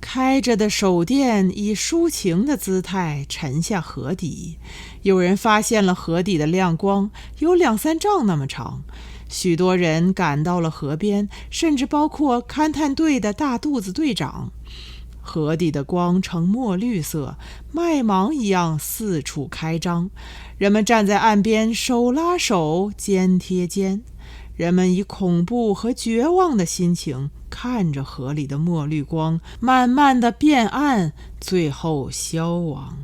开着的手电以抒情的姿态沉下河底，有人发现了河底的亮光有2-3丈那么长，许多人赶到了河边，甚至包括勘探队的大肚子队长。河底的光呈墨绿色，麦芒一样四处开张，人们站在岸边手拉手，肩贴肩。人们以恐怖和绝望的心情看着河里的墨绿光慢慢地变暗，最后消亡。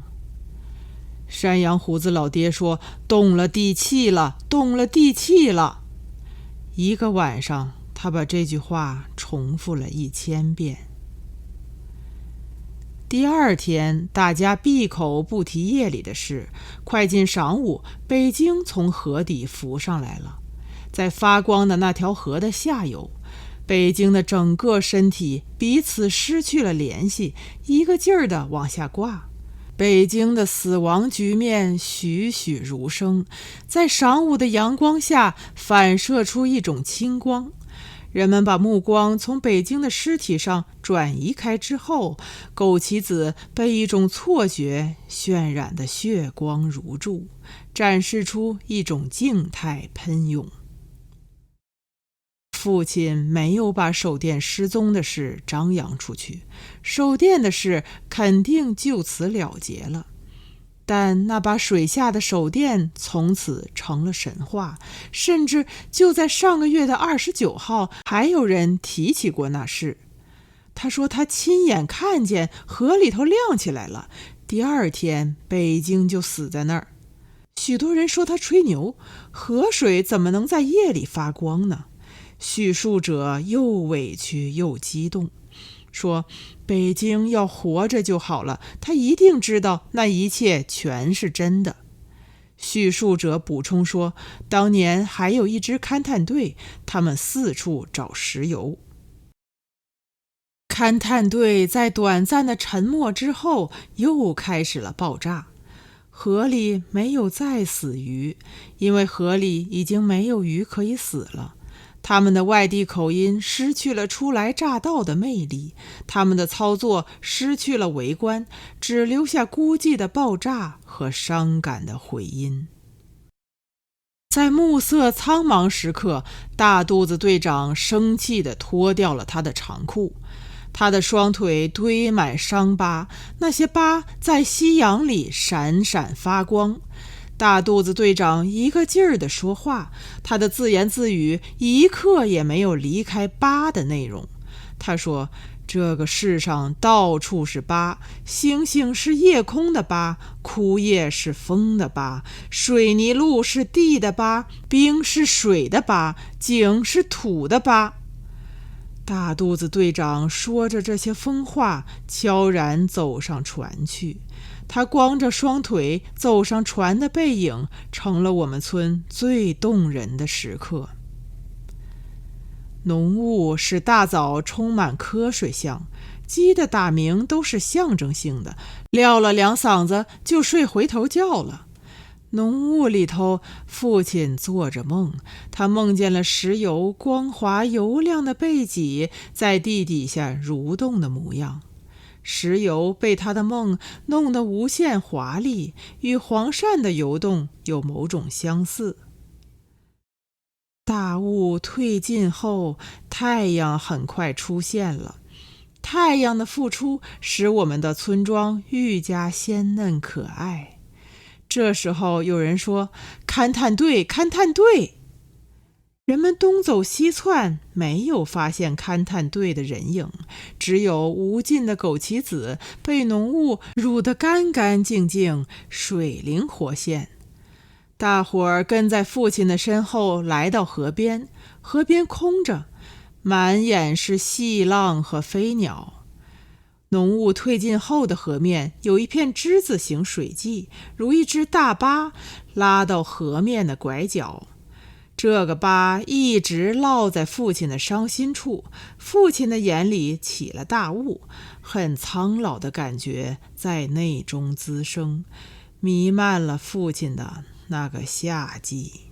山羊胡子老爹说：“动了地气了，动了地气了。”1个晚上，他把这句话重复了1000遍。第2天，大家闭口不提夜里的事。快进晌午，北京从河底浮上来了。在发光的那条河的下游，北京的整个身体彼此失去了联系，一个劲儿地往下挂。北京的死亡局面栩栩如生，在晌午的阳光下反射出一种清光。人们把目光从北京的尸体上转移开之后，枸杞子被一种错觉渲染的血光如注，展示出一种静态喷涌。父亲没有把手电失踪的事张扬出去，手电的事肯定就此了结了。但那把水下的手电从此成了神话，甚至就在上个月的29号，还有人提起过那事。他说他亲眼看见河里头亮起来了，第2天北京就死在那儿。许多人说他吹牛，河水怎么能在夜里发光呢？叙述者又委屈又激动，说北京要活着就好了，他一定知道那一切全是真的。叙述者补充说，当年还有一支勘探队，他们四处找石油。勘探队在短暂的沉默之后又开始了爆炸。河里没有再死鱼，因为河里已经没有鱼可以死了。他们的外地口音失去了初来乍到的魅力，他们的操作失去了围观，只留下孤寂的爆炸和伤感的回音。在暮色苍茫时刻，大肚子队长生气地脱掉了他的长裤，他的双腿堆满伤疤，那些疤在夕阳里闪闪发光。大肚子队长一个劲儿地说话，他的自言自语一刻也没有离开疤的内容。他说，这个世上到处是疤，星星是夜空的疤，枯叶是风的疤，水泥路是地的疤，冰是水的疤，井是土的疤。大肚子队长说着这些疯话，悄然走上船去。他光着双腿走上船的背影，成了我们村最动人的时刻。浓雾使大早充满瞌睡相，鸡的打鸣都是象征性的，撂了2嗓子就睡回头觉了。浓雾里头，父亲做着梦，他梦见了石油光滑油亮的背脊在地底下蠕动的模样。石油被他的梦弄得无限华丽，与黄鳝的游动有某种相似。大雾退尽后，太阳很快出现了。太阳的复出使我们的村庄愈加鲜嫩可爱。这时候有人说，勘探队，勘探队。人们东走西窜，没有发现勘探队的人影，只有无尽的枸杞子被浓雾濡得干干净净，水灵活现。大伙儿跟在父亲的身后来到河边，河边空着，满眼是细浪和飞鸟。浓雾退尽后的河面有一片之字形水迹，如一只大疤拉到河面的拐角。这个疤一直烙在父亲的伤心处，父亲的眼里起了大雾，很苍老的感觉在内中滋生，弥漫了父亲的那个夏季。